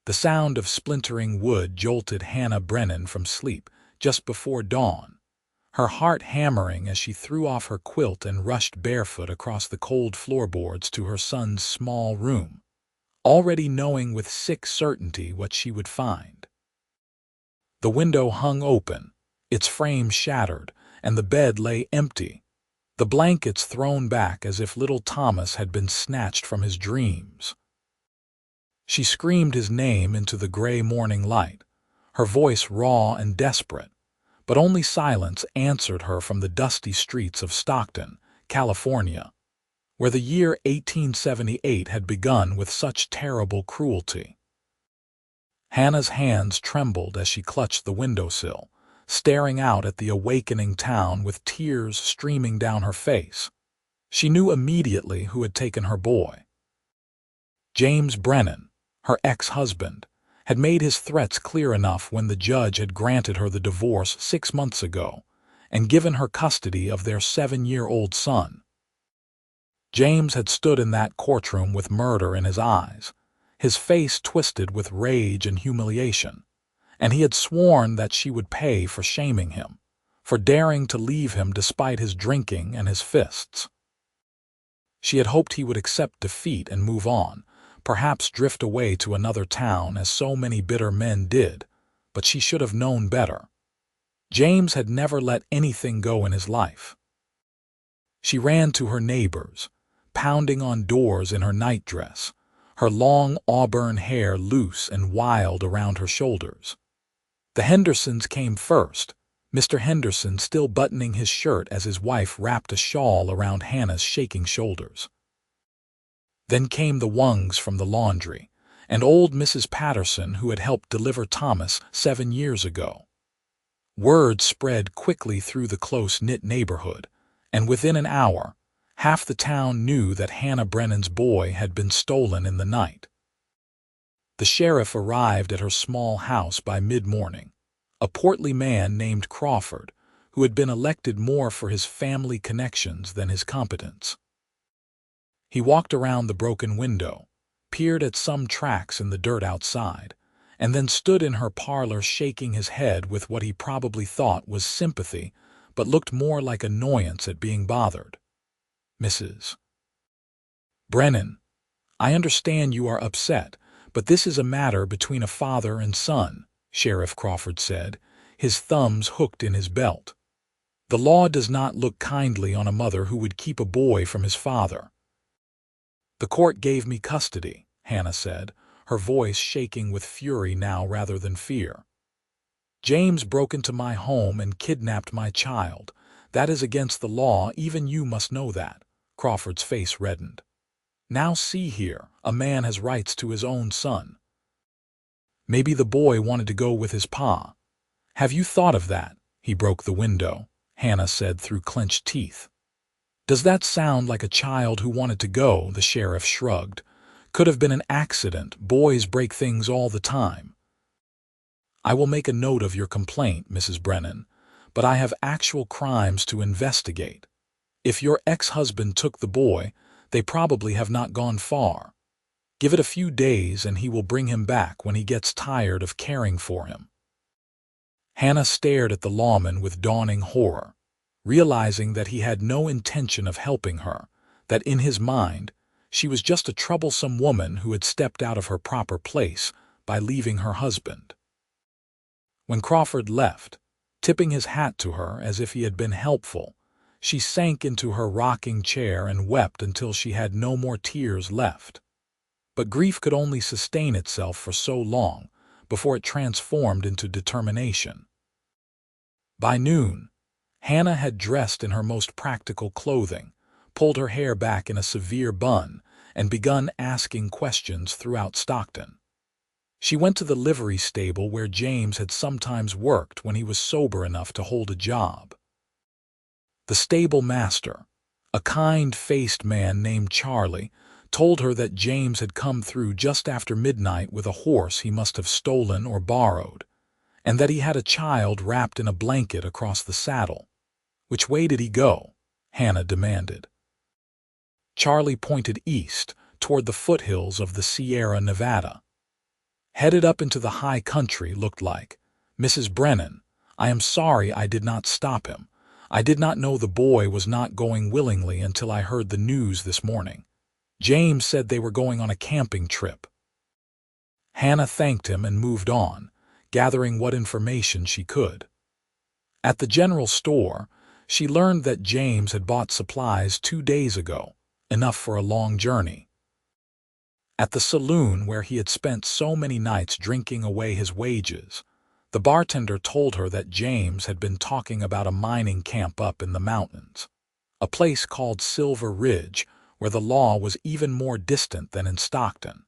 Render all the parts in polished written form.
The sound of splintering wood jolted Hannah Brennan from sleep just before dawn, her heart hammering as she threw off her quilt and rushed barefoot across the cold floorboards to her son's small room, already knowing with sick certainty what she would find. The window hung open, its frame shattered, and the bed lay empty, the blankets thrown back as if little Thomas had been snatched from his dreams. She screamed his name into the gray morning light, her voice raw and desperate, but only silence answered her from the dusty streets of Stockton, California, where the year 1878 had begun with such terrible cruelty. Hannah's hands trembled as she clutched the windowsill, staring out at the awakening town with tears streaming down her face. She knew immediately who had taken her boy. James Brennan, her ex-husband, had made his threats clear enough when the judge had granted her the divorce 6 months ago and given her custody of their 7-year-old son. James had stood in that courtroom with murder in his eyes, his face twisted with rage and humiliation, and he had sworn that she would pay for shaming him, for daring to leave him despite his drinking and his fists. She had hoped he would accept defeat and move on, perhaps drift away to another town as so many bitter men did, but she should have known better. James had never let anything go in his life. She ran to her neighbors, pounding on doors in her nightdress, her long auburn hair loose and wild around her shoulders. The Hendersons came first, Mr. Henderson still buttoning his shirt as his wife wrapped a shawl around Hannah's shaking shoulders. Then came the Wungs from the laundry, and old Mrs. Patterson who had helped deliver Thomas 7 years ago. Word spread quickly through the close-knit neighborhood, and within an hour, half the town knew that Hannah Brennan's boy had been stolen in the night. The sheriff arrived at her small house by mid-morning, a portly man named Crawford, who had been elected more for his family connections than his competence. He walked around the broken window, peered at some tracks in the dirt outside, and then stood in her parlor shaking his head with what he probably thought was sympathy, but looked more like annoyance at being bothered. "Mrs. Brennan, I understand you are upset, but this is a matter between a father and son," Sheriff Crawford said, his thumbs hooked in his belt. "The law does not look kindly on a mother who would keep a boy from his father." "The court gave me custody," Hannah said, her voice shaking with fury now rather than fear. "James broke into my home and kidnapped my child. That is against the law, even you must know that." Crawford's face reddened. "Now see here, a man has rights to his own son. Maybe the boy wanted to go with his pa. Have you thought of that?" "He broke the window," Hannah said through clenched teeth. "Does that sound like a child who wanted to go?" The sheriff shrugged. "Could have been an accident. Boys break things all the time." "I will make a note of your complaint, Mrs. Brennan, but I have actual crimes to investigate. If your ex-husband took the boy, they probably have not gone far. Give it a few days and he will bring him back when he gets tired of caring for him." Hannah stared at the lawman with dawning horror, realizing that he had no intention of helping her, that in his mind, she was just a troublesome woman who had stepped out of her proper place by leaving her husband. When Crawford left, tipping his hat to her as if he had been helpful, she sank into her rocking chair and wept until she had no more tears left. But grief could only sustain itself for so long before it transformed into determination. By noon, Hannah had dressed in her most practical clothing, pulled her hair back in a severe bun, and begun asking questions throughout Stockton. She went to the livery stable where James had sometimes worked when he was sober enough to hold a job. The stable master, a kind-faced man named Charlie, told her that James had come through just after midnight with a horse he must have stolen or borrowed, and that he had a child wrapped in a blanket across the saddle. "Which way did he go?" Hannah demanded. Charlie pointed east, toward the foothills of the Sierra Nevada. headed up into the high country, looked like. "Mrs. Brennan, I am sorry I did not stop him. I did not know the boy was not going willingly until I heard the news this morning. James said they were going on a camping trip." Hannah thanked him and moved on, gathering what information she could. At the general store, she learned that James had bought supplies 2 days ago, enough for a long journey. At the saloon where he had spent so many nights drinking away his wages, the bartender told her that James had been talking about a mining camp up in the mountains, a place called Silver Ridge, where the law was even more distant than in Stockton,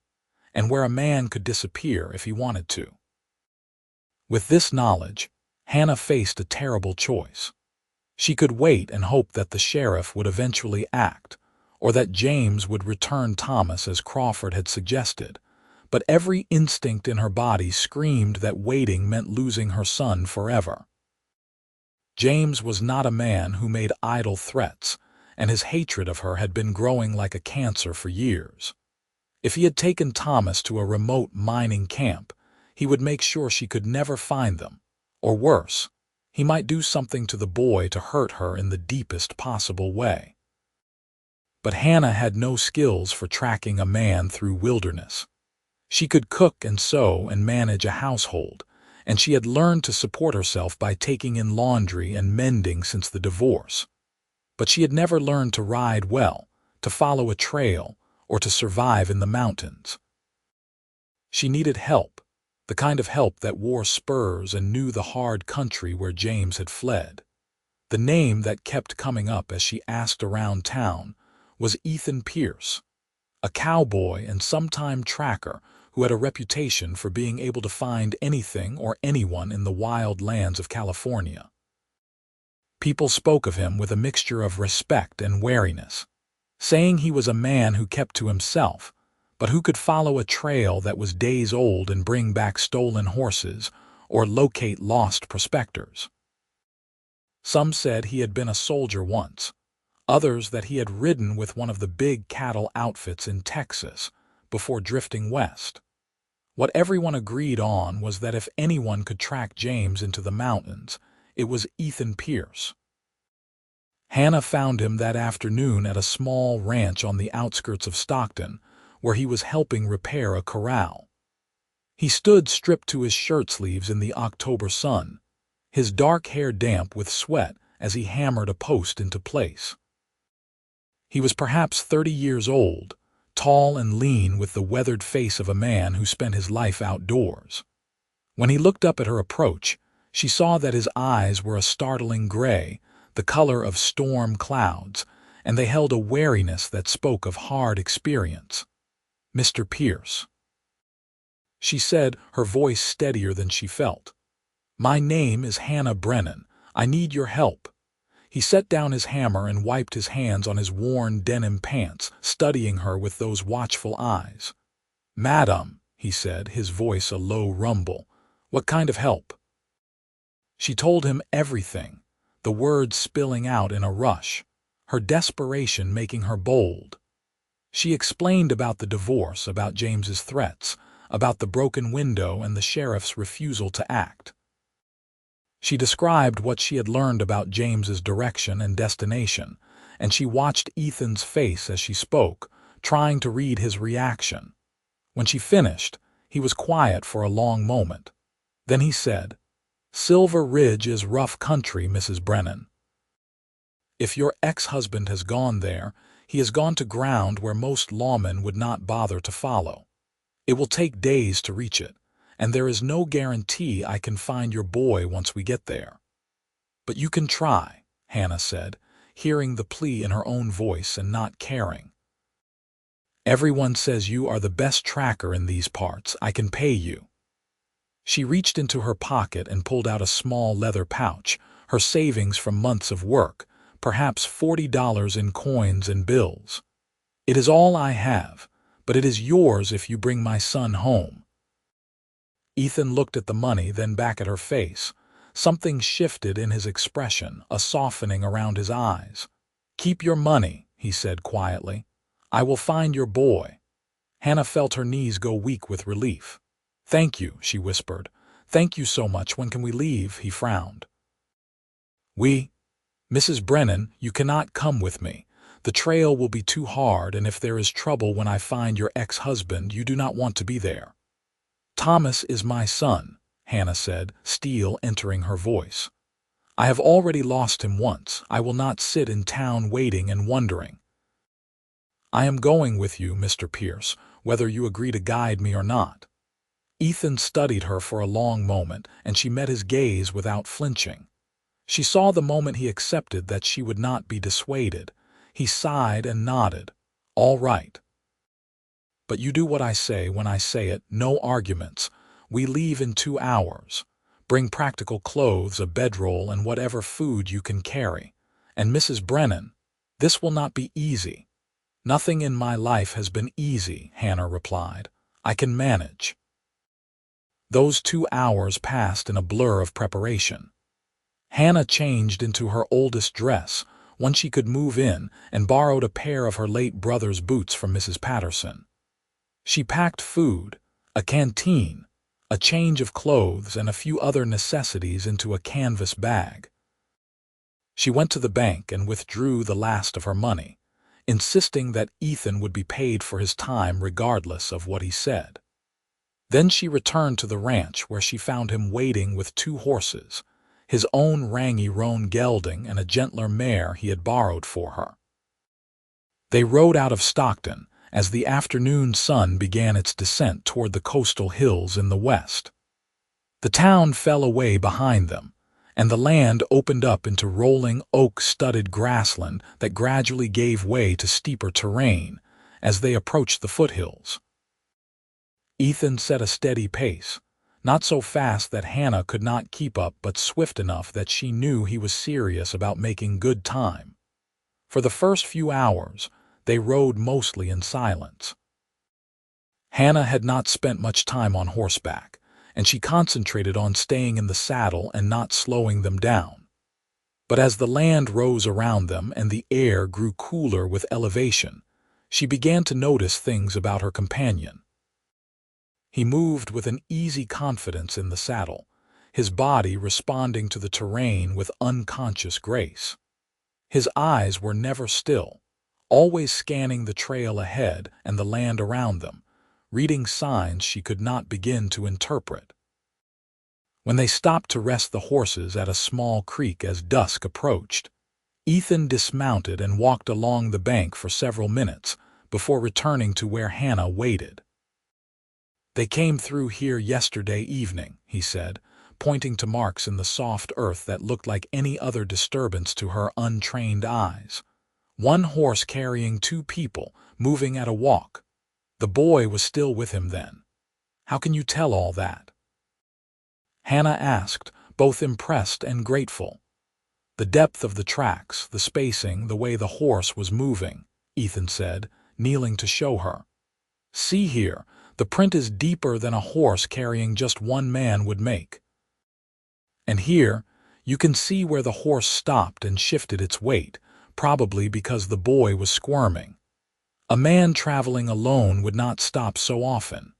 and where a man could disappear if he wanted to. With this knowledge, Hannah faced a terrible choice. She could wait and hope that the sheriff would eventually act, or that James would return Thomas as Crawford had suggested, but every instinct in her body screamed that waiting meant losing her son forever. James was not a man who made idle threats, and his hatred of her had been growing like a cancer for years. If he had taken Thomas to a remote mining camp, he would make sure she could never find them, or worse, he might do something to the boy to hurt her in the deepest possible way. But Hannah had no skills for tracking a man through wilderness. She could cook and sew and manage a household, and she had learned to support herself by taking in laundry and mending since the divorce. But she had never learned to ride well, to follow a trail, or to survive in the mountains. She needed help, the kind of help that wore spurs and knew the hard country where James had fled. The name that kept coming up as she asked around town was Ethan Pierce, a cowboy and sometime tracker who had a reputation for being able to find anything or anyone in the wild lands of California. People spoke of him with a mixture of respect and wariness, saying he was a man who kept to himself, but who could follow a trail that was days old and bring back stolen horses or locate lost prospectors. Some said he had been a soldier once, others that he had ridden with one of the big cattle outfits in Texas before drifting west. What everyone agreed on was that if anyone could track James into the mountains, it was Ethan Pierce. Hannah found him that afternoon at a small ranch on the outskirts of Stockton, where he was helping repair a corral. He stood stripped to his shirt sleeves in the October sun, his dark hair damp with sweat as he hammered a post into place. He was perhaps 30 years old, tall and lean with the weathered face of a man who spent his life outdoors. When he looked up at her approach, she saw that his eyes were a startling gray, the color of storm clouds, and they held a wariness that spoke of hard experience. "Mr. Pierce," she said, her voice steadier than she felt. "My name is Hannah Brennan. I need your help." He set down his hammer and wiped his hands on his worn denim pants, studying her with those watchful eyes. "Madam," he said, his voice a low rumble, "what kind of help?" She told him everything, the words spilling out in a rush, her desperation making her bold. She explained about the divorce, about James's threats, about the broken window and the sheriff's refusal to act. She described what she had learned about James's direction and destination, and she watched Ethan's face as she spoke, trying to read his reaction. When she finished, he was quiet for a long moment. Then he said, "Silver Ridge is rough country, Mrs. Brennan. If your ex-husband has gone there, he has gone to ground where most lawmen would not bother to follow. It will take days to reach it, and there is no guarantee I can find your boy once we get there." "But you can try," Hannah said, hearing the plea in her own voice and not caring. "Everyone says you are the best tracker in these parts. I can pay you." She reached into her pocket and pulled out a small leather pouch, her savings from months of work, perhaps $40 in coins and bills. "It is all I have, but it is yours if you bring my son home." Ethan looked at the money, then back at her face. Something shifted in his expression, a softening around his eyes. "Keep your money," he said quietly. "I will find your boy." Hannah felt her knees go weak with relief. "Thank you," she whispered. "Thank you so much. When can we leave?" He frowned. "We? Mrs. Brennan, you cannot come with me. The trail will be too hard, and if there is trouble when I find your ex-husband, you do not want to be there." "Thomas is my son," Hannah said, steel entering her voice. "I have already lost him once. I will not sit in town waiting and wondering." "I am going with you, Mr. Pierce, whether you agree to guide me or not." Ethan studied her for a long moment, and she met his gaze without flinching. She saw the moment he accepted that she would not be dissuaded. He sighed and nodded. "All right. But you do what I say when I say it, no arguments. We leave in 2 hours. Bring practical clothes, a bedroll, and whatever food you can carry. And Mrs. Brennan, this will not be easy." "Nothing in my life has been easy," Hannah replied. "I can manage." Those 2 hours passed in a blur of preparation. Hannah changed into her oldest dress, one she could move in, and borrowed a pair of her late brother's boots from Mrs. Patterson. She packed food, a canteen, a change of clothes, and a few other necessities into a canvas bag. She went to the bank and withdrew the last of her money, insisting that Ethan would be paid for his time regardless of what he said. Then she returned to the ranch where she found him waiting with 2 horses, his own rangy roan gelding and a gentler mare he had borrowed for her. They rode out of Stockton as the afternoon sun began its descent toward the coastal hills in the west. The town fell away behind them, and the land opened up into rolling oak-studded grassland that gradually gave way to steeper terrain as they approached the foothills. Ethan set a steady pace, not so fast that Hannah could not keep up, but swift enough that she knew he was serious about making good time. For the first few hours, they rode mostly in silence. Hannah had not spent much time on horseback, and she concentrated on staying in the saddle and not slowing them down. But as the land rose around them and the air grew cooler with elevation, she began to notice things about her companion. He moved with an easy confidence in the saddle, his body responding to the terrain with unconscious grace. His eyes were never still, always scanning the trail ahead and the land around them, reading signs she could not begin to interpret. When they stopped to rest the horses at a small creek as dusk approached, Ethan dismounted and walked along the bank for several minutes before returning to where Hannah waited. "They came through here yesterday evening," he said, pointing to marks in the soft earth that looked like any other disturbance to her untrained eyes. "One horse carrying 2 people, moving at a walk. The boy was still with him then." "How can you tell all that?" Hannah asked, both impressed and grateful. "The depth of the tracks, the spacing, the way the horse was moving," Ethan said, kneeling to show her. "See here, the print is deeper than a horse carrying just one man would make. And here, you can see where the horse stopped and shifted its weight, probably because the boy was squirming. A man traveling alone would not stop so often."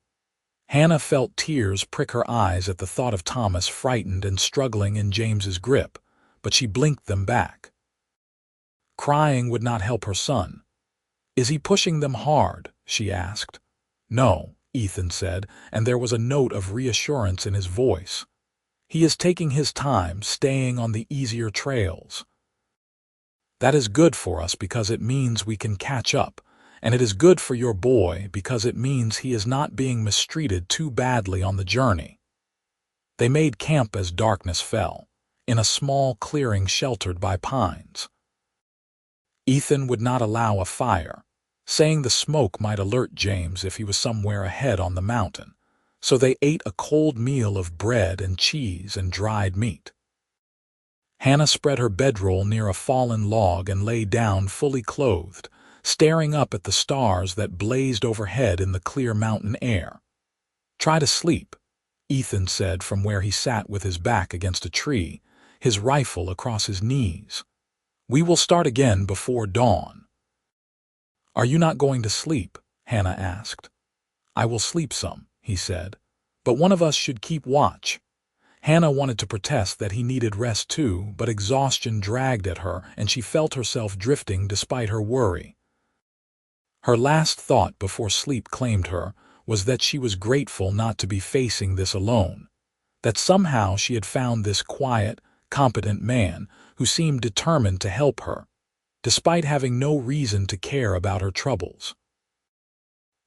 Hannah felt tears prick her eyes at the thought of Thomas frightened and struggling in James's grip, but she blinked them back. Crying would not help her son. "Is he pushing them hard?" she asked. "No," Ethan said, and there was a note of reassurance in his voice. "He is taking his time, staying on the easier trails. That is good for us because it means we can catch up, and it is good for your boy because it means he is not being mistreated too badly on the journey." They made camp as darkness fell, in a small clearing sheltered by pines. Ethan would not allow a fire, saying the smoke might alert James if he was somewhere ahead on the mountain, so they ate a cold meal of bread and cheese and dried meat. Hannah spread her bedroll near a fallen log and lay down fully clothed, staring up at the stars that blazed overhead in the clear mountain air. "Try to sleep," Ethan said from where he sat with his back against a tree, his rifle across his knees. "We will start again before dawn." "Are you not going to sleep?" Hannah asked. "I will sleep some," he said. But one of us should keep watch. Hannah wanted to protest that he needed rest too, but exhaustion dragged at her and she felt herself drifting despite her worry. Her last thought before sleep claimed her was that she was grateful not to be facing this alone, that somehow she had found this quiet, competent man who seemed determined to help her, despite having no reason to care about her troubles.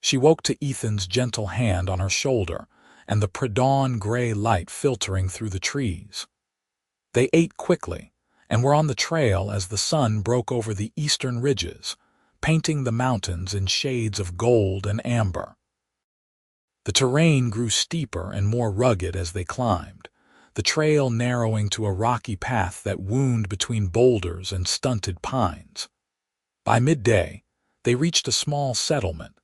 She woke to Ethan's gentle hand on her shoulder and the pre-dawn gray light filtering through the trees. They ate quickly and were on the trail as the sun broke over the eastern ridges, painting the mountains in shades of gold and amber. The terrain grew steeper and more rugged as they climbed, the trail narrowing to a rocky path that wound between boulders and stunted pines. By midday, they reached a small settlement,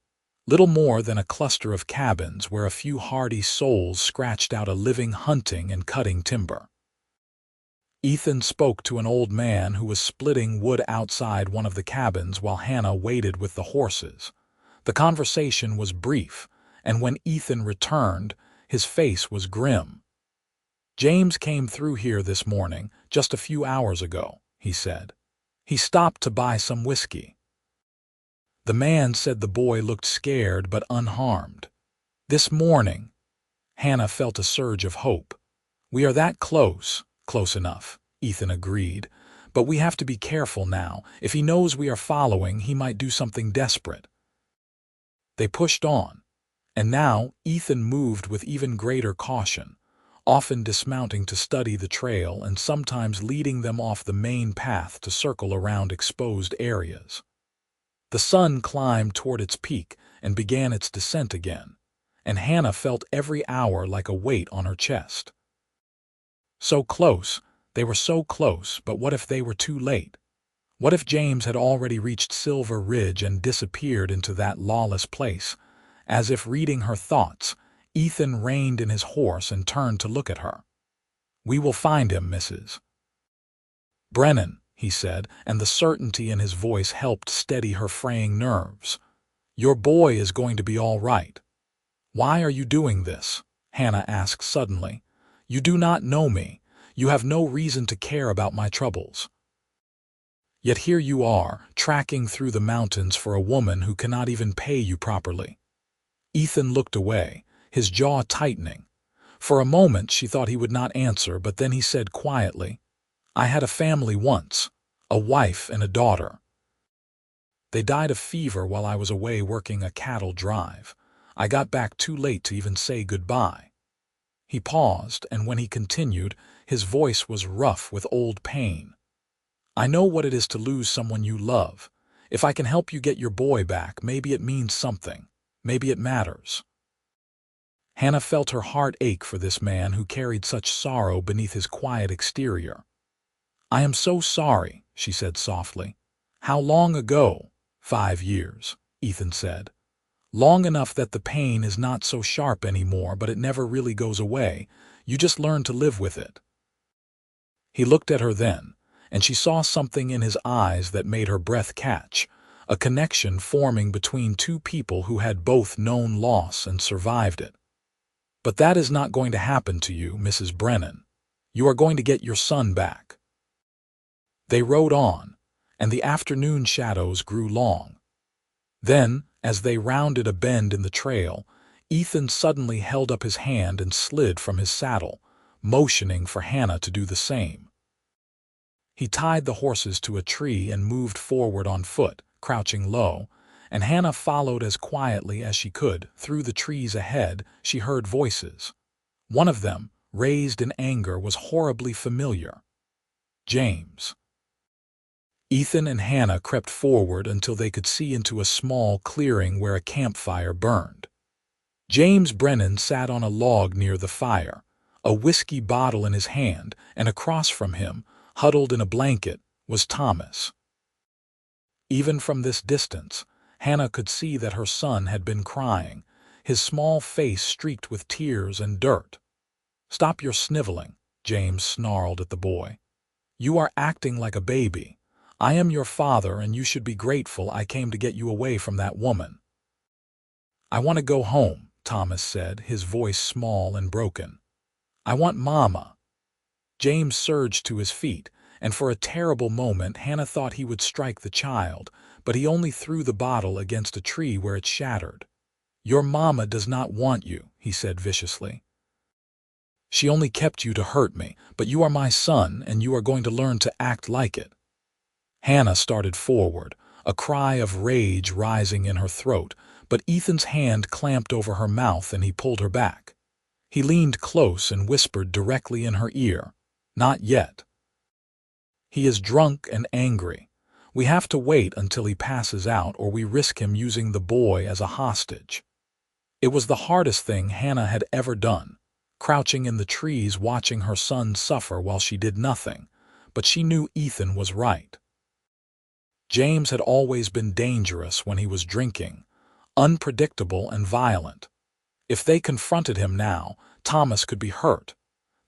little more than a cluster of cabins where a few hardy souls scratched out a living hunting and cutting timber. Ethan spoke to an old man who was splitting wood outside one of the cabins while Hannah waited with the horses. The conversation was brief, and when Ethan returned, his face was grim. "James came through here this morning, just a few hours ago," he said. "He stopped to buy some whiskey." The man said the boy looked scared but unharmed. "This morning." Hannah felt a surge of hope. "We are that close." "Close enough," Ethan agreed. "But we have to be careful now. If he knows we are following, he might do something desperate." They pushed on, and now Ethan moved with even greater caution, often dismounting to study the trail and sometimes leading them off the main path to circle around exposed areas. The sun climbed toward its peak and began its descent again, and Hannah felt every hour like a weight on her chest. So close, they were so close, but what if they were too late? What if James had already reached Silver Ridge and disappeared into that lawless place? As if reading her thoughts, Ethan reined in his horse and turned to look at her. "We will find him, Mrs. Brennan," he said, and the certainty in his voice helped steady her fraying nerves. "Your boy is going to be all right." "Why are you doing this?" Hannah asked suddenly. "You do not know me. You have no reason to care about my troubles. Yet here you are, tracking through the mountains for a woman who cannot even pay you properly." Ethan looked away, his jaw tightening. For a moment she thought he would not answer, but then he said quietly, "I had a family once, a wife and a daughter. They died of fever while I was away working a cattle drive. I got back too late to even say goodbye." He paused, and when he continued, his voice was rough with old pain. "I know what it is to lose someone you love. If I can help you get your boy back, maybe it means something. Maybe it matters." Hannah felt her heart ache for this man who carried such sorrow beneath his quiet exterior. "I am so sorry," she said softly. "How long ago?" "5 years," Ethan said. "Long enough that the pain is not so sharp anymore, but it never really goes away. You just learn to live with it." He looked at her then, and she saw something in his eyes that made her breath catch, a connection forming between two people who had both known loss and survived it. "But that is not going to happen to you, Mrs. Brennan. You are going to get your son back." They rode on, and the afternoon shadows grew long. Then, as they rounded a bend in the trail, Ethan suddenly held up his hand and slid from his saddle, motioning for Hannah to do the same. He tied the horses to a tree and moved forward on foot, crouching low, and Hannah followed as quietly as she could. Through the trees ahead, she heard voices. One of them, raised in anger, was horribly familiar. "James." Ethan and Hannah crept forward until they could see into a small clearing where a campfire burned. James Brennan sat on a log near the fire, a whiskey bottle in his hand, and across from him, huddled in a blanket, was Thomas. Even from this distance, Hannah could see that her son had been crying, his small face streaked with tears and dirt. "Stop your sniveling," James snarled at the boy. "You are acting like a baby. I am your father, and you should be grateful I came to get you away from that woman." "I want to go home," Thomas said, his voice small and broken. "I want Mama." James surged to his feet, and for a terrible moment Hannah thought he would strike the child, but he only threw the bottle against a tree where it shattered. "Your Mama does not want you," he said viciously. "She only kept you to hurt me, but you are my son, and you are going to learn to act like it." Hannah started forward, a cry of rage rising in her throat, but Ethan's hand clamped over her mouth and he pulled her back. He leaned close and whispered directly in her ear, "Not yet. He is drunk and angry. We have to wait until he passes out or we risk him using the boy as a hostage." It was the hardest thing Hannah had ever done, crouching in the trees watching her son suffer while she did nothing, but she knew Ethan was right. James had always been dangerous when he was drinking, unpredictable and violent. If they confronted him now, Thomas could be hurt.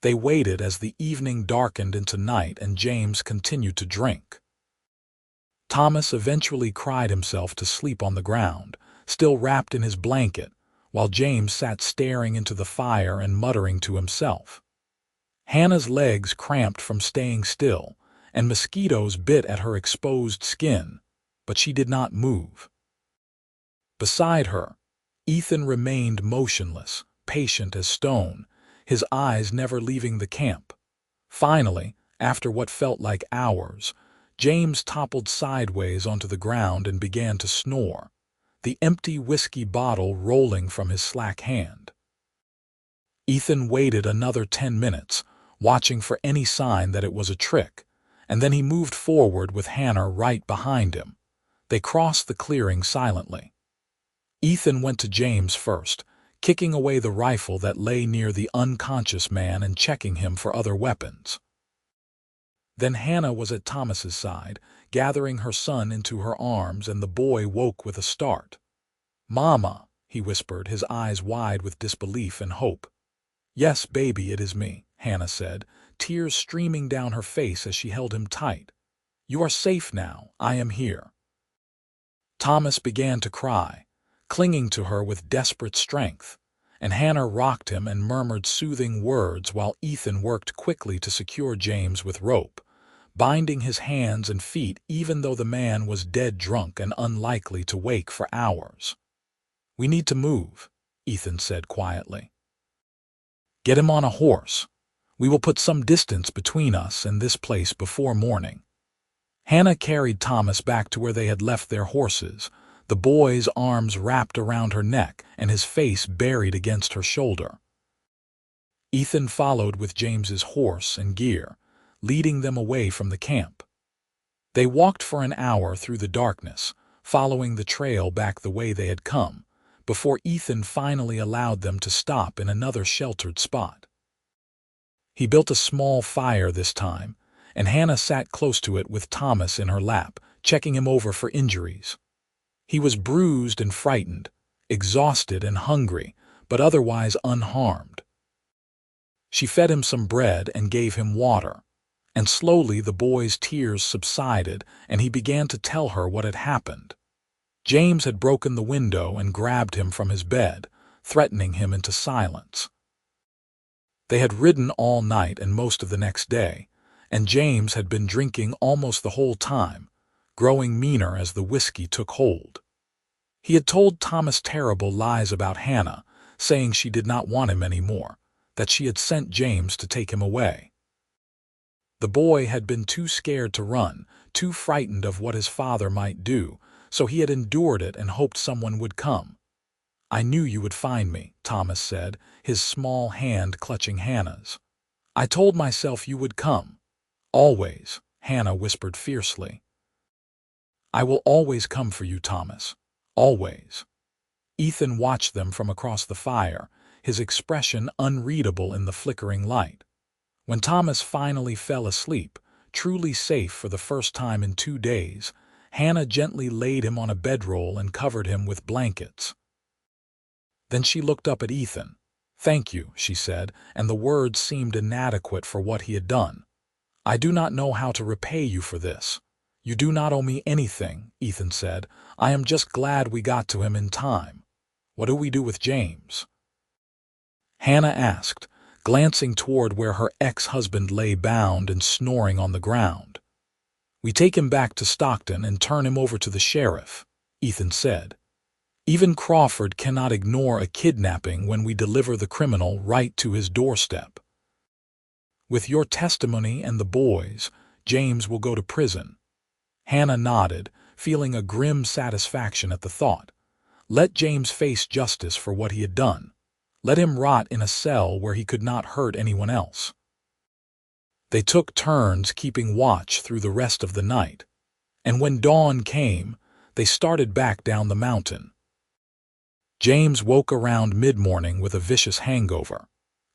They waited as the evening darkened into night and James continued to drink. Thomas eventually cried himself to sleep on the ground, still wrapped in his blanket, while James sat staring into the fire and muttering to himself. Hannah's legs cramped from staying still, and mosquitoes bit at her exposed skin, but she did not move. Beside her, Ethan remained motionless, patient as stone, his eyes never leaving the camp. Finally, after what felt like hours, James toppled sideways onto the ground and began to snore, the empty whiskey bottle rolling from his slack hand. Ethan waited another 10 minutes, watching for any sign that it was a trick, and then he moved forward with Hannah right behind him. They crossed the clearing silently. Ethan went to James first, kicking away the rifle that lay near the unconscious man and checking him for other weapons. Then Hannah was at Thomas's side, gathering her son into her arms, and the boy woke with a start. "Mama," he whispered, his eyes wide with disbelief and hope. "Yes, baby, it is me," Hannah said, tears streaming down her face as she held him tight. "You are safe now. I am here." Thomas began to cry, clinging to her with desperate strength, and Hannah rocked him and murmured soothing words while Ethan worked quickly to secure James with rope, binding his hands and feet even though the man was dead drunk and unlikely to wake for hours. "We need to move," Ethan said quietly. "Get him on a horse. We will put some distance between us and this place before morning." Hannah carried Thomas back to where they had left their horses, the boy's arms wrapped around her neck and his face buried against her shoulder. Ethan followed with James's horse and gear, leading them away from the camp. They walked for an hour through the darkness, following the trail back the way they had come, before Ethan finally allowed them to stop in another sheltered spot. He built a small fire this time, and Hannah sat close to it with Thomas in her lap, checking him over for injuries. He was bruised and frightened, exhausted and hungry, but otherwise unharmed. She fed him some bread and gave him water, and slowly the boy's tears subsided and he began to tell her what had happened. James had broken the window and grabbed him from his bed, threatening him into silence. They had ridden all night and most of the next day, and James had been drinking almost the whole time, growing meaner as the whiskey took hold. He had told Thomas terrible lies about Hannah, saying she did not want him anymore, that she had sent James to take him away. The boy had been too scared to run, too frightened of what his father might do, so he had endured it and hoped someone would come. "I knew you would find me," Thomas said, his small hand clutching Hannah's. "I told myself you would come." "Always," Hannah whispered fiercely. "I will always come for you, Thomas. Always." Ethan watched them from across the fire, his expression unreadable in the flickering light. When Thomas finally fell asleep, truly safe for the first time in 2 days, Hannah gently laid him on a bedroll and covered him with blankets. Then she looked up at Ethan. "Thank you," she said, and the words seemed inadequate for what he had done. "I do not know how to repay you for this." "You do not owe me anything," Ethan said. "I am just glad we got to him in time." What do we do with James?" Hannah asked, glancing toward where her ex-husband lay bound and snoring on the ground. "We take him back to Stockton and turn him over to the sheriff," Ethan said. "Even Crawford cannot ignore a kidnapping when we deliver the criminal right to his doorstep. With your testimony and the boys, James will go to prison." Hannah nodded, feeling a grim satisfaction at the thought. Let James face justice for what he had done. Let him rot in a cell where he could not hurt anyone else. They took turns keeping watch through the rest of the night, and when dawn came, they started back down the mountain. James woke around mid-morning with a vicious hangover,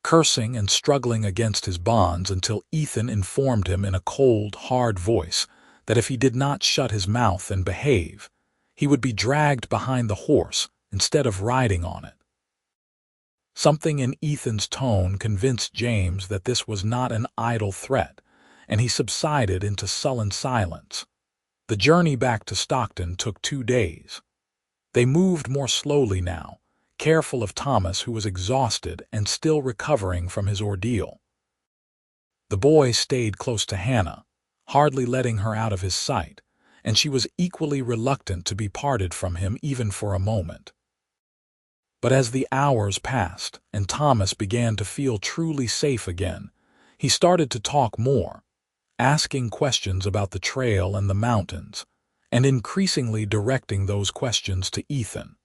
cursing and struggling against his bonds until Ethan informed him in a cold, hard voice that if he did not shut his mouth and behave, he would be dragged behind the horse instead of riding on it. Something in Ethan's tone convinced James that this was not an idle threat, and he subsided into sullen silence. The journey back to Stockton took 2 days. They moved more slowly now, careful of Thomas, who was exhausted and still recovering from his ordeal. The boy stayed close to Hannah, hardly letting her out of his sight, and she was equally reluctant to be parted from him even for a moment. But as the hours passed and Thomas began to feel truly safe again, he started to talk more, asking questions about the trail and the mountains, and increasingly directing those questions to Ethan.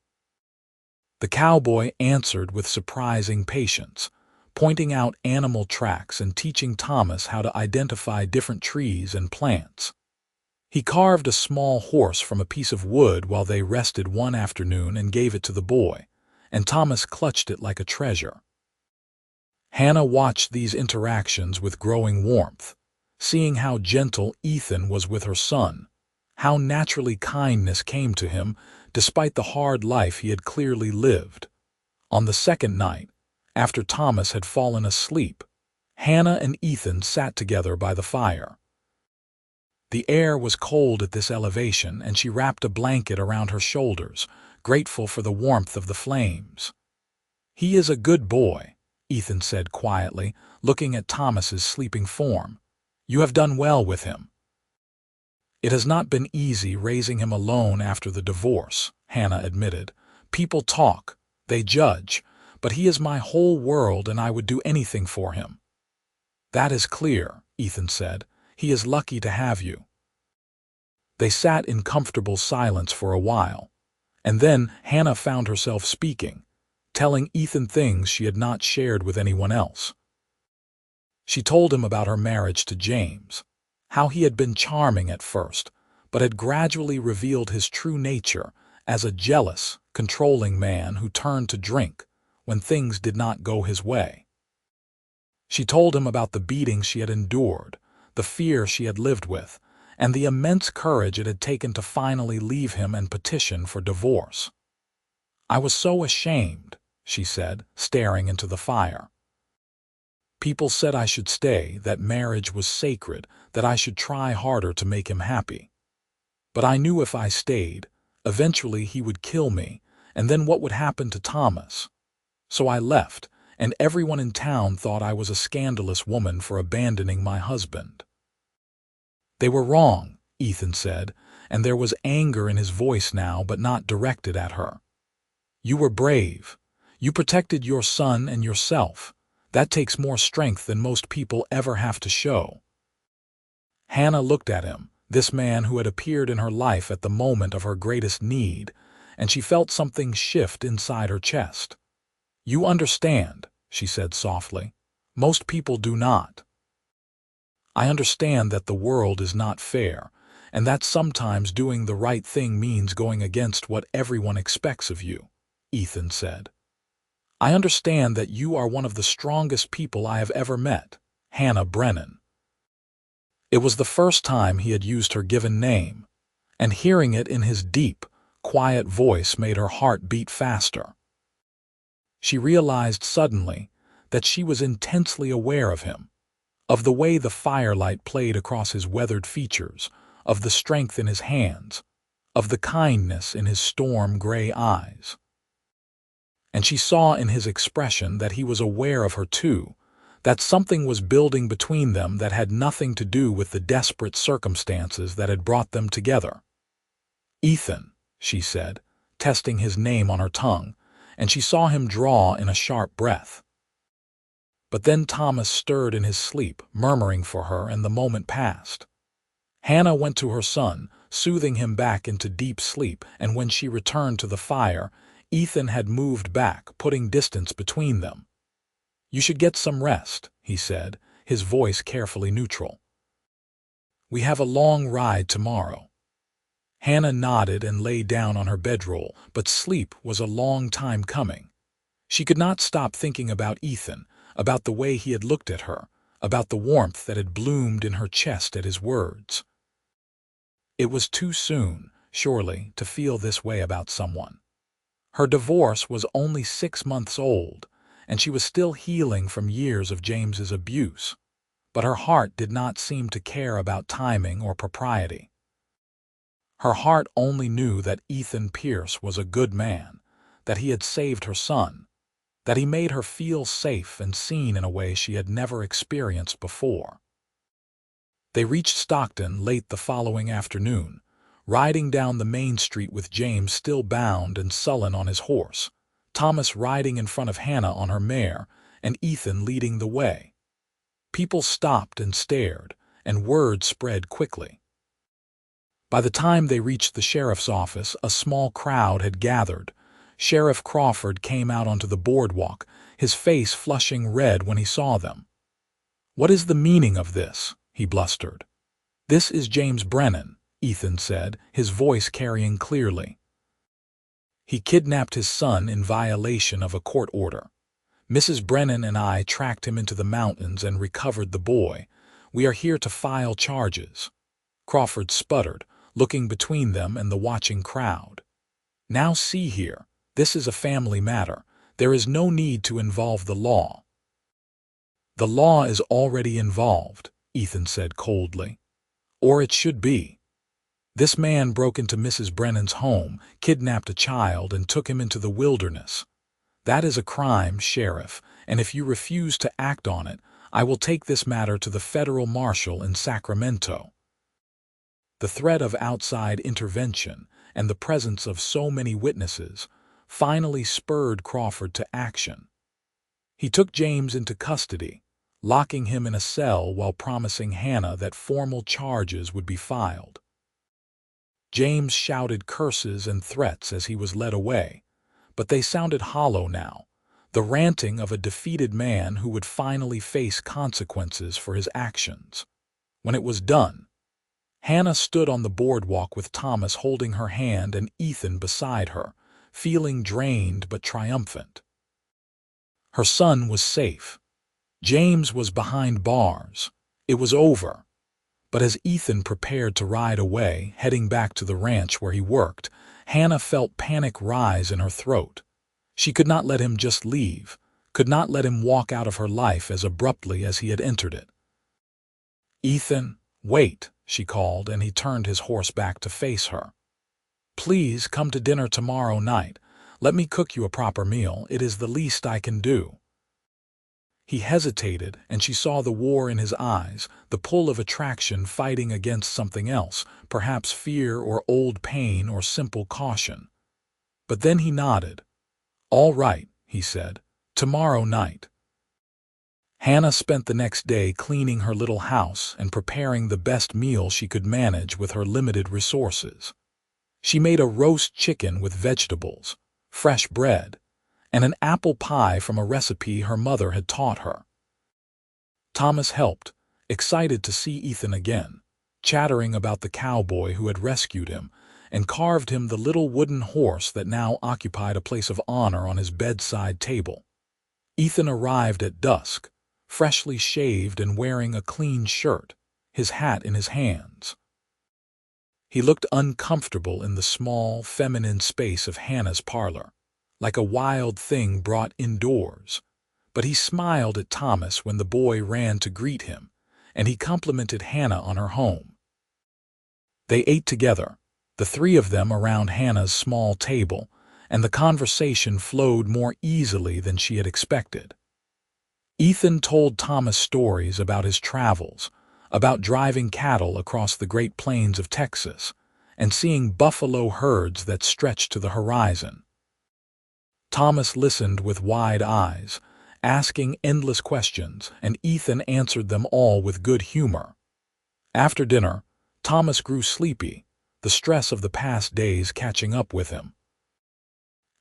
The cowboy answered with surprising patience, pointing out animal tracks and teaching Thomas how to identify different trees and plants. He carved a small horse from a piece of wood while they rested one afternoon and gave it to the boy, and Thomas clutched it like a treasure. Hannah watched these interactions with growing warmth, seeing how gentle Ethan was with her son, how naturally kindness came to him despite the hard life he had clearly lived. On the second night, after Thomas had fallen asleep, Hannah and Ethan sat together by the fire. The air was cold at this elevation, and she wrapped a blanket around her shoulders, grateful for the warmth of the flames. "He is a good boy," Ethan said quietly, looking at Thomas's sleeping form. "You have done well with him." "It has not been easy raising him alone after the divorce," Hannah admitted. "People talk, they judge, but he is my whole world and I would do anything for him." "That is clear," Ethan said. "He is lucky to have you." They sat in comfortable silence for a while, and then Hannah found herself speaking, telling Ethan things she had not shared with anyone else. She told him about her marriage to James, how he had been charming at first, but had gradually revealed his true nature as a jealous, controlling man who turned to drink when things did not go his way. She told him about the beatings she had endured, the fear she had lived with, and the immense courage it had taken to finally leave him and petition for divorce. "I was so ashamed," she said, staring into the fire. "People said I should stay, that marriage was sacred, that I should try harder to make him happy. But I knew if I stayed, eventually he would kill me, and then what would happen to Thomas? So I left, and everyone in town thought I was a scandalous woman for abandoning my husband." "They were wrong," Ethan said, and there was anger in his voice now, but not directed at her. "You were brave. You protected your son and yourself. That takes more strength than most people ever have to show." Hannah looked at him, this man who had appeared in her life at the moment of her greatest need, and she felt something shift inside her chest. "You understand," she said softly. "Most people do not." "I understand that the world is not fair, and that sometimes doing the right thing means going against what everyone expects of you," Ethan said. "I understand that you are one of the strongest people I have ever met, Hannah Brennan." It was the first time he had used her given name, and hearing it in his deep, quiet voice made her heart beat faster. She realized suddenly that she was intensely aware of him, of the way the firelight played across his weathered features, of the strength in his hands, of the kindness in his storm-gray eyes. and she saw in his expression that he was aware of her too, that something was building between them that had nothing to do with the desperate circumstances that had brought them together. "Ethan," she said, testing his name on her tongue, and she saw him draw in a sharp breath. But then Thomas stirred in his sleep, murmuring for her, and the moment passed. Hannah went to her son, soothing him back into deep sleep, and when she returned to the fire, Ethan had moved back, putting distance between them. "You should get some rest," he said, his voice carefully neutral. "We have a long ride tomorrow." Hannah nodded and lay down on her bedroll, but sleep was a long time coming. She could not stop thinking about Ethan, about the way he had looked at her, about the warmth that had bloomed in her chest at his words. It was too soon, surely, to feel this way about someone. Her divorce was only 6 months old, and she was still healing from years of James's abuse, but her heart did not seem to care about timing or propriety. Her heart only knew that Ethan Pierce was a good man, that he had saved her son, that he made her feel safe and seen in a way she had never experienced before. They reached Stockton late the following afternoon, riding down the main street with James still bound and sullen on his horse, Thomas riding in front of Hannah on her mare, and Ethan leading the way. People stopped and stared, and word spread quickly. By the time they reached the sheriff's office, a small crowd had gathered. Sheriff Crawford came out onto the boardwalk, his face flushing red when he saw them. "What is the meaning of this?" he blustered. "This is James Brennan," Ethan said, his voice carrying clearly. "He kidnapped his son in violation of a court order. Mrs. Brennan and I tracked him into the mountains and recovered the boy. We are here to file charges." Crawford sputtered, looking between them and the watching crowd. "Now see here, this is a family matter. There is no need to involve the law." "The law is already involved," Ethan said coldly. "Or it should be. This man broke into Mrs. Brennan's home, kidnapped a child, and took him into the wilderness. That is a crime, Sheriff, and if you refuse to act on it, I will take this matter to the federal marshal in Sacramento." The threat of outside intervention and the presence of so many witnesses finally spurred Crawford to action. He took James into custody, locking him in a cell while promising Hannah that formal charges would be filed. James shouted curses and threats as he was led away, but they sounded hollow now, the ranting of a defeated man who would finally face consequences for his actions. When it was done, Hannah stood on the boardwalk with Thomas holding her hand and Ethan beside her, feeling drained but triumphant. Her son was safe. James was behind bars. It was over. But as Ethan prepared to ride away, heading back to the ranch where he worked, Hannah felt panic rise in her throat. She could not let him just leave, could not let him walk out of her life as abruptly as he had entered it. "Ethan, wait," she called, and he turned his horse back to face her. "Please come to dinner tomorrow night. Let me cook you a proper meal. It is the least I can do." He hesitated, and she saw the war in his eyes, the pull of attraction fighting against something else, perhaps fear or old pain or simple caution. But then he nodded. "All right," he said, "tomorrow night." Hannah spent the next day cleaning her little house and preparing the best meal she could manage with her limited resources. She made a roast chicken with vegetables, fresh bread, and an apple pie from a recipe her mother had taught her. Thomas helped, excited to see Ethan again, chattering about the cowboy who had rescued him and carved him the little wooden horse that now occupied a place of honor on his bedside table. Ethan arrived at dusk, freshly shaved and wearing a clean shirt, his hat in his hands. He looked uncomfortable in the small, feminine space of Hannah's parlor, like a wild thing brought indoors, but he smiled at Thomas when the boy ran to greet him, and he complimented Hannah on her home. They ate together, the three of them around Hannah's small table, and the conversation flowed more easily than she had expected. Ethan told Thomas stories about his travels, about driving cattle across the Great Plains of Texas, and seeing buffalo herds that stretched to the horizon. Thomas listened with wide eyes, asking endless questions, and Ethan answered them all with good humor. After dinner, Thomas grew sleepy, the stress of the past days catching up with him.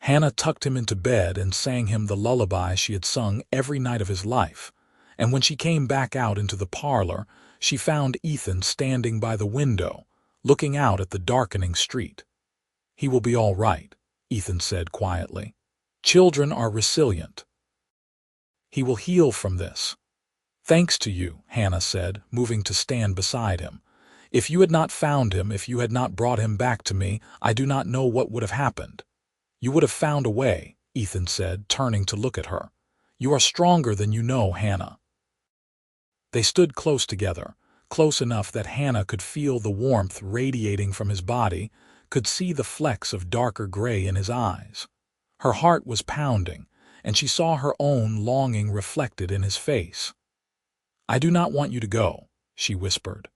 Hannah tucked him into bed and sang him the lullaby she had sung every night of his life, and when she came back out into the parlor, she found Ethan standing by the window, looking out at the darkening street. "He will be all right," Ethan said quietly. "Children are resilient. He will heal from this." "Thanks to you," Hannah said, moving to stand beside him. "If you had not found him, if you had not brought him back to me, I do not know what would have happened." "You would have found a way," Ethan said, turning to look at her. "You are stronger than you know, Hannah." They stood close together, close enough that Hannah could feel the warmth radiating from his body, could see the flecks of darker gray in his eyes. Her heart was pounding, and she saw her own longing reflected in his face. "I do not want you to go," she whispered.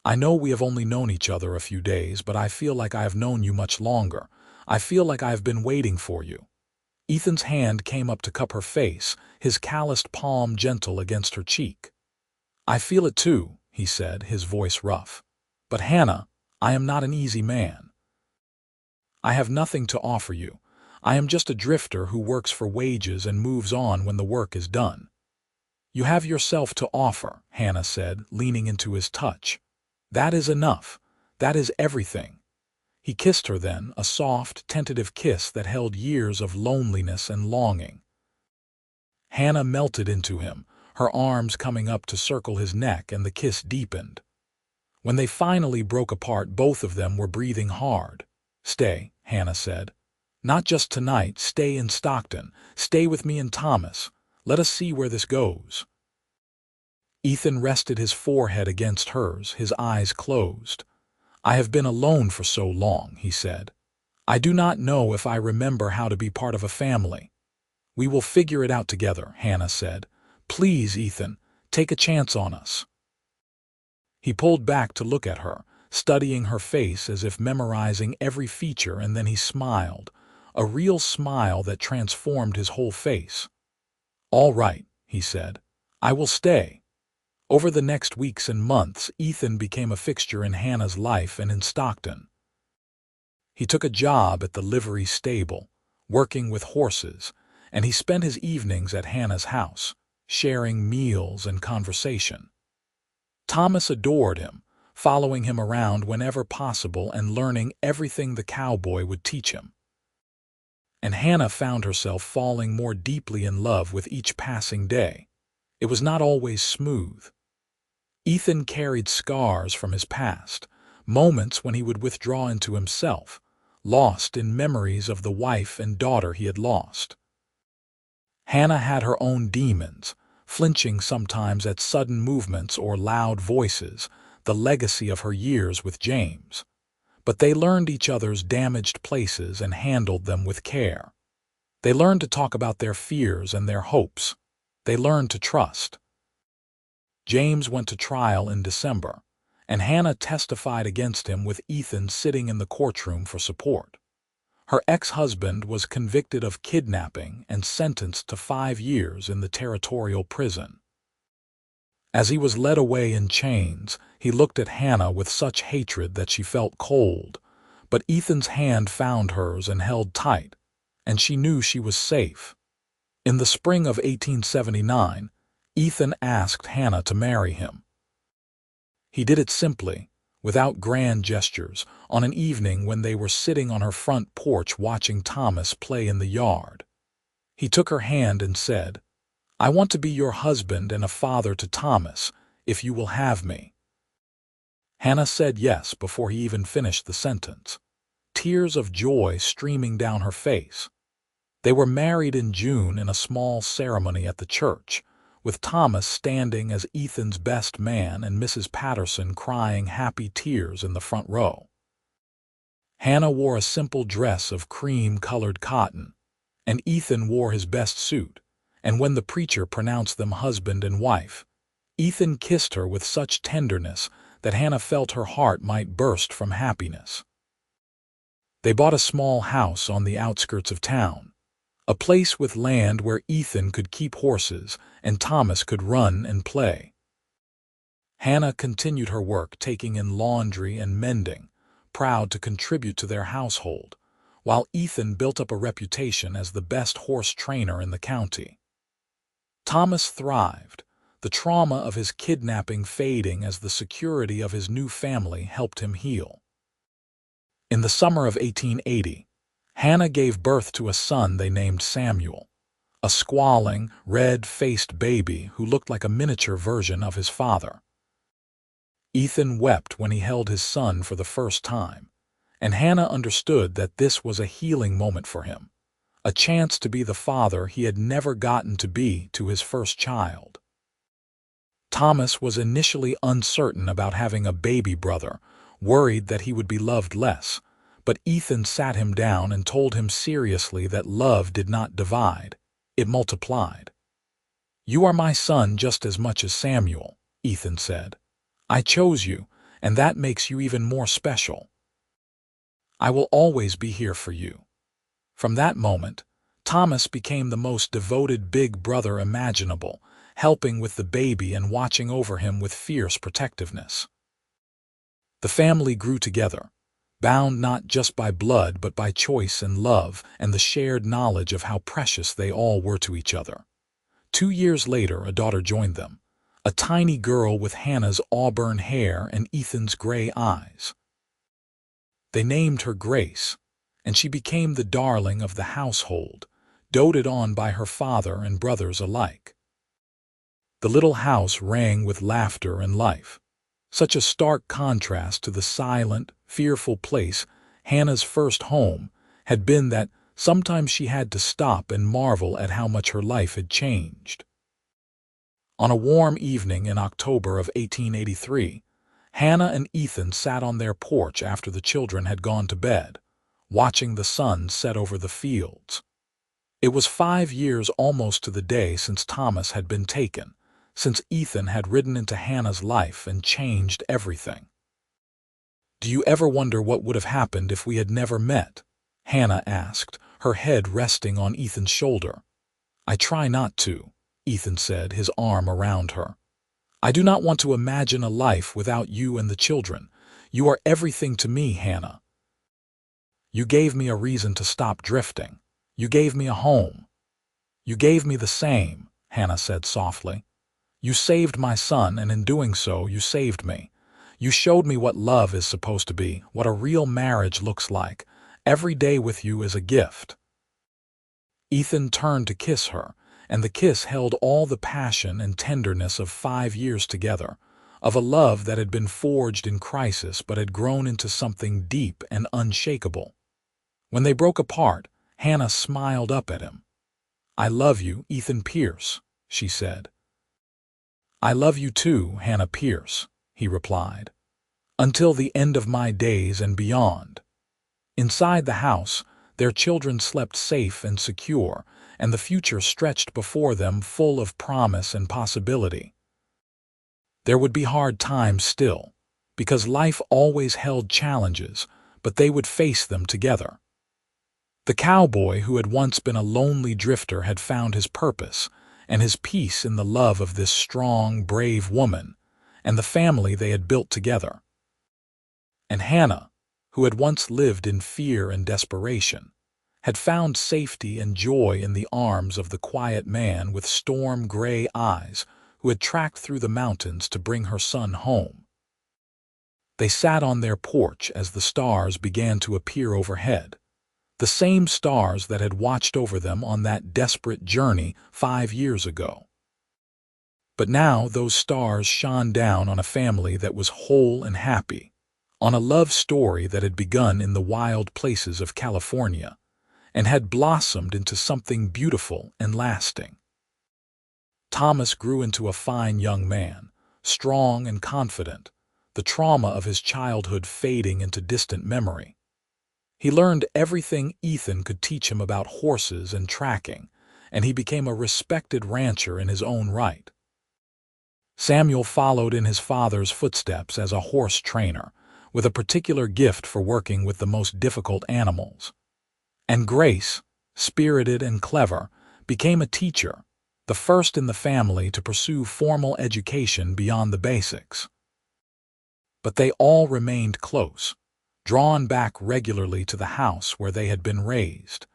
"I know we have only known each other a few days, but I feel like I have known you much longer. I feel like I have been waiting for you." Ethan's hand came up to cup her face, his calloused palm gentle against her cheek. "I feel it too," he said, his voice rough. "But Hannah, I am not an easy man. I have nothing to offer you. I am just a drifter who works for wages and moves on when the work is done." "You have yourself to offer," Hannah said, leaning into his touch. "That is enough. That is everything." He kissed her then, a soft, tentative kiss that held years of loneliness and longing. Hannah melted into him, her arms coming up to circle his neck, and the kiss deepened. When they finally broke apart, both of them were breathing hard. "Stay," Hannah said. "Not just tonight. Stay in Stockton. Stay with me and Thomas. Let us see where this goes." Ethan rested his forehead against hers, his eyes closed. "I have been alone for so long," he said. "I do not know if I remember how to be part of a family." "We will figure it out together," Hannah said. "Please, Ethan, take a chance on us." He pulled back to look at her, studying her face as if memorizing every feature, and then he smiled, a real smile that transformed his whole face. "All right," he said. "I will stay." Over the next weeks and months, Ethan became a fixture in Hannah's life and in Stockton. He took a job at the livery stable, working with horses, and he spent his evenings at Hannah's house, sharing meals and conversation. Thomas adored him, following him around whenever possible and learning everything the cowboy would teach him. And Hannah found herself falling more deeply in love with each passing day. It was not always smooth. Ethan carried scars from his past, moments when he would withdraw into himself, lost in memories of the wife and daughter he had lost. Hannah had her own demons, flinching sometimes at sudden movements or loud voices, the legacy of her years with James. But they learned each other's damaged places and handled them with care. They learned to talk about their fears and their hopes. They learned to trust. James went to trial in December, and Hannah testified against him with Ethan sitting in the courtroom for support. Her ex-husband was convicted of kidnapping and sentenced to 5 years in the territorial prison. As he was led away in chains, he looked at Hannah with such hatred that she felt cold, but Ethan's hand found hers and held tight, and she knew she was safe. In the spring of 1879, Ethan asked Hannah to marry him. He did it simply, without grand gestures, on an evening when they were sitting on her front porch watching Thomas play in the yard. He took her hand and said, "I want to be your husband and a father to Thomas, if you will have me." Hannah said yes before he even finished the sentence, tears of joy streaming down her face. They were married in June in a small ceremony at the church, with Thomas standing as Ethan's best man and Mrs. Patterson crying happy tears in the front row. Hannah wore a simple dress of cream-colored cotton, and Ethan wore his best suit, and when the preacher pronounced them husband and wife, Ethan kissed her with such tenderness that Hannah felt her heart might burst from happiness. They bought a small house on the outskirts of town, a place with land where Ethan could keep horses and Thomas could run and play. Hannah continued her work, taking in laundry and mending, proud to contribute to their household, while Ethan built up a reputation as the best horse trainer in the county. Thomas thrived, the trauma of his kidnapping fading as the security of his new family helped him heal. In the summer of 1880, Hannah gave birth to a son they named Samuel, a squalling, red-faced baby who looked like a miniature version of his father. Ethan wept when he held his son for the first time, and Hannah understood that this was a healing moment for him, a chance to be the father he had never gotten to be to his first child. Thomas was initially uncertain about having a baby brother, worried that he would be loved less, but Ethan sat him down and told him seriously that love did not divide, it multiplied. "You are my son just as much as Samuel," Ethan said. "I chose you, and that makes you even more special. I will always be here for you." From that moment, Thomas became the most devoted big brother imaginable, helping with the baby and watching over him with fierce protectiveness. The family grew together, bound not just by blood but by choice and love and the shared knowledge of how precious they all were to each other. 2 years later, a daughter joined them, a tiny girl with Hannah's auburn hair and Ethan's gray eyes. They named her Grace, and she became the darling of the household, doted on by her father and brothers alike. The little house rang with laughter and life, such a stark contrast to the silent, fearful place Hannah's first home had been that sometimes she had to stop and marvel at how much her life had changed. On a warm evening in October of 1883, Hannah and Ethan sat on their porch after the children had gone to bed, watching the sun set over the fields. It was 5 years almost to the day since Thomas had been taken, since Ethan had ridden into Hannah's life and changed everything. "Do you ever wonder what would have happened if we had never met?" Hannah asked, her head resting on Ethan's shoulder. "I try not to," Ethan said, his arm around her. "I do not want to imagine a life without you and the children. You are everything to me, Hannah. You gave me a reason to stop drifting. You gave me a home. You gave me the same," Hannah said softly. "You saved my son, and in doing so, you saved me. You showed me what love is supposed to be, what a real marriage looks like. Every day with you is a gift." Ethan turned to kiss her, and the kiss held all the passion and tenderness of 5 years together, of a love that had been forged in crisis but had grown into something deep and unshakable. When they broke apart, Hannah smiled up at him. "I love you, Ethan Pierce," she said. "I love you too, Hannah Pierce," he replied. "Until the end of my days and beyond." Inside the house, their children slept safe and secure, and the future stretched before them full of promise and possibility. There would be hard times still, because life always held challenges, but they would face them together. The cowboy who had once been a lonely drifter had found his purpose and his peace in the love of this strong, brave woman and the family they had built together. And Hannah, who had once lived in fear and desperation, had found safety and joy in the arms of the quiet man with storm-gray eyes who had tracked through the mountains to bring her son home. They sat on their porch as the stars began to appear overhead, the same stars that had watched over them on that desperate journey 5 years ago. But now those stars shone down on a family that was whole and happy, on a love story that had begun in the wild places of California and had blossomed into something beautiful and lasting. Thomas grew into a fine young man, strong and confident, the trauma of his childhood fading into distant memory. He learned everything Ethan could teach him about horses and tracking, and he became a respected rancher in his own right. Samuel followed in his father's footsteps as a horse trainer, with a particular gift for working with the most difficult animals. And Grace, spirited and clever, became a teacher, the first in the family to pursue formal education beyond the basics. But they all remained close, drawn back regularly to the house where they had been raised,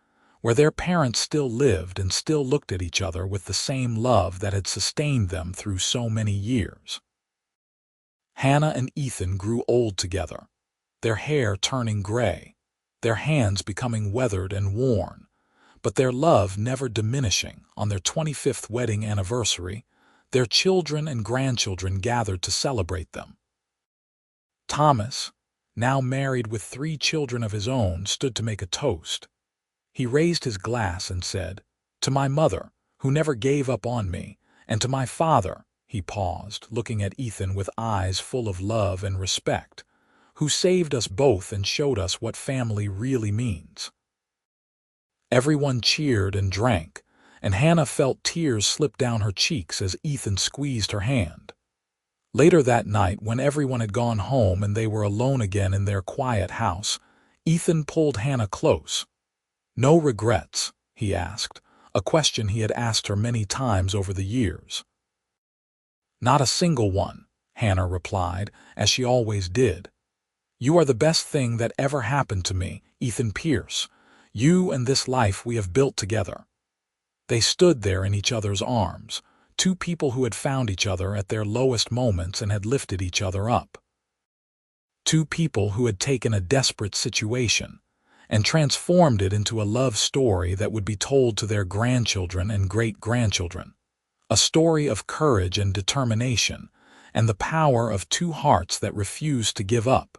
where their parents still lived and still looked at each other with the same love that had sustained them through so many years. Hannah and Ethan grew old together, their hair turning gray, their hands becoming weathered and worn, but their love never diminishing. On their 25th wedding anniversary, their children and grandchildren gathered to celebrate them. Thomas, now married with 3 children of his own, stood to make a toast. He raised his glass and said, "To my mother, who never gave up on me, and to my father," he paused, looking at Ethan with eyes full of love and respect, "who saved us both and showed us what family really means." Everyone cheered and drank, and Hannah felt tears slip down her cheeks as Ethan squeezed her hand. Later that night, when everyone had gone home and they were alone again in their quiet house, Ethan pulled Hannah close. "No regrets?" he asked, a question he had asked her many times over the years. "Not a single one," Hannah replied, as she always did. "You are the best thing that ever happened to me, Ethan Pierce. You and this life we have built together." They stood there in each other's arms, 2 people who had found each other at their lowest moments and had lifted each other up. 2 people who had taken a desperate situation and transformed it into a love story that would be told to their grandchildren and great-grandchildren. A story of courage and determination, and the power of 2 hearts that refused to give up.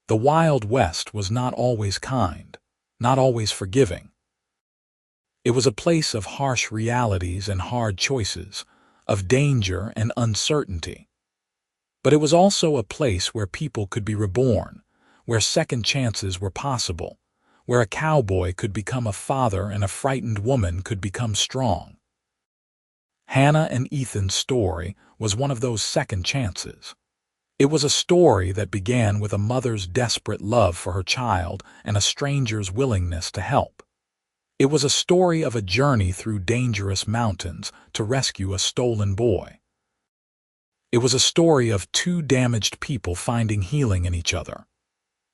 The Wild West was not always kind, not always forgiving. It was a place of harsh realities and hard choices, of danger and uncertainty. But it was also a place where people could be reborn, where second chances were possible, where a cowboy could become a father and a frightened woman could become strong. Hannah and Ethan's story was one of those second chances. It was a story that began with a mother's desperate love for her child and a stranger's willingness to help. It was a story of a journey through dangerous mountains to rescue a stolen boy. It was a story of 2 damaged people finding healing in each other.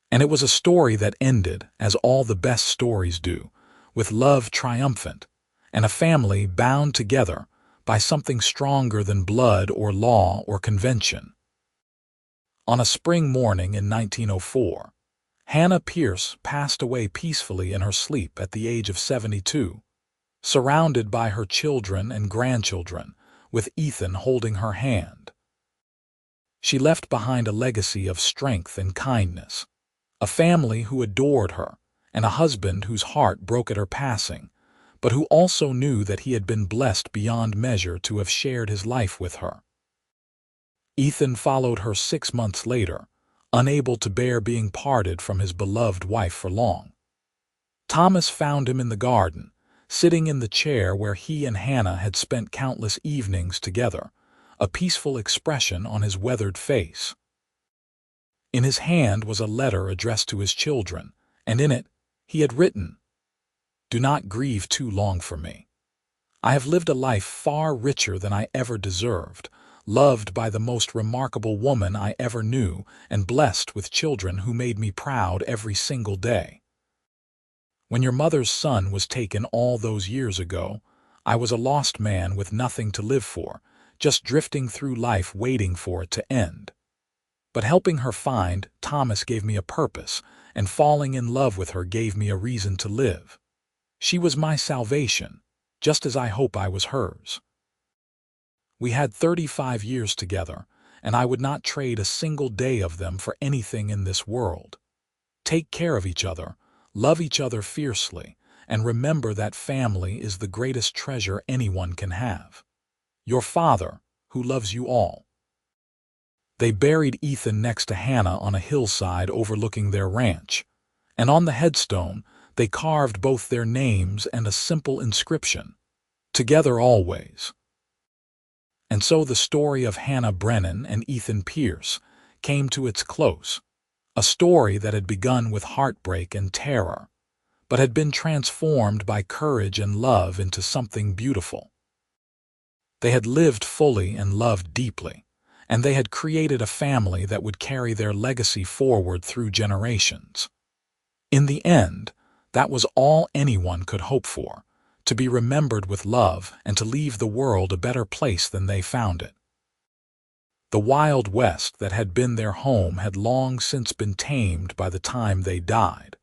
And it was a story that ended, as all the best stories do, with love triumphant, and a family bound together by something stronger than blood or law or convention. On a spring morning in 1904, Hannah Pierce passed away peacefully in her sleep at the age of 72, surrounded by her children and grandchildren, with Ethan holding her hand. She left behind a legacy of strength and kindness, a family who adored her, and a husband whose heart broke at her passing, but who also knew that he had been blessed beyond measure to have shared his life with her. Ethan followed her 6 months later, unable to bear being parted from his beloved wife for long. Thomas found him in the garden, sitting in the chair where he and Hannah had spent countless evenings together, a peaceful expression on his weathered face. In his hand was a letter addressed to his children, and in it he had written, "Do not grieve too long for me. I have lived a life far richer than I ever deserved, loved by the most remarkable woman I ever knew, and blessed with children who made me proud every single day. When your mother's son was taken all those years ago, I was a lost man with nothing to live for, just drifting through life waiting for it to end. But helping her find Thomas gave me a purpose, and falling in love with her gave me a reason to live. She was my salvation, just as I hope I was hers. We had 35 years together, and I would not trade a single day of them for anything in this world. Take care of each other, love each other fiercely, and remember that family is the greatest treasure anyone can have. Your father, who loves you all." They buried Ethan next to Hannah on a hillside overlooking their ranch, and on the headstone they carved both their names and a simple inscription, "Together always." And so the story of Hannah Brennan and Ethan Pierce came to its close, a story that had begun with heartbreak and terror, but had been transformed by courage and love into something beautiful. They had lived fully and loved deeply, and they had created a family that would carry their legacy forward through generations. In the end, that was all anyone could hope for, to be remembered with love and to leave the world a better place than they found it. The Wild West that had been their home had long since been tamed by the time they died,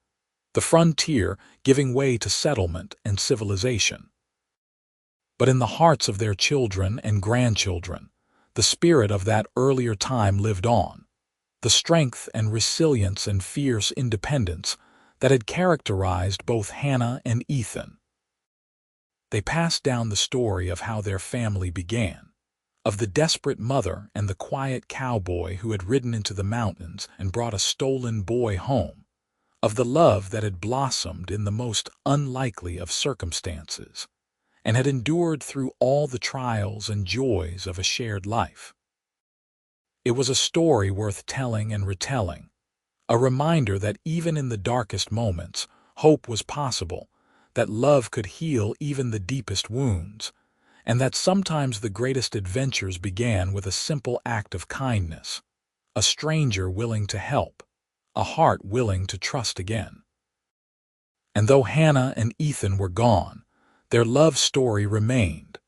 the frontier giving way to settlement and civilization. But in the hearts of their children and grandchildren, the spirit of that earlier time lived on, the strength and resilience and fierce independence that had characterized both Hannah and Ethan. They passed down the story of how their family began, of the desperate mother and the quiet cowboy who had ridden into the mountains and brought a stolen boy home, of the love that had blossomed in the most unlikely of circumstances, and had endured through all the trials and joys of a shared life. It was a story worth telling and retelling, a reminder that even in the darkest moments, hope was possible, that love could heal even the deepest wounds, and that sometimes the greatest adventures began with a simple act of kindness, a stranger willing to help, a heart willing to trust again. And though Hannah and Ethan were gone, their love story remained,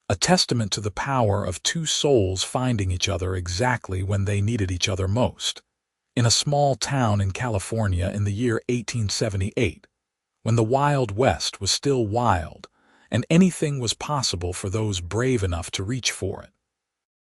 a testament to the power of two souls finding each other exactly when they needed each other most. In a small town in California in the year 1878, when the Wild West was still wild, and anything was possible for those brave enough to reach for it.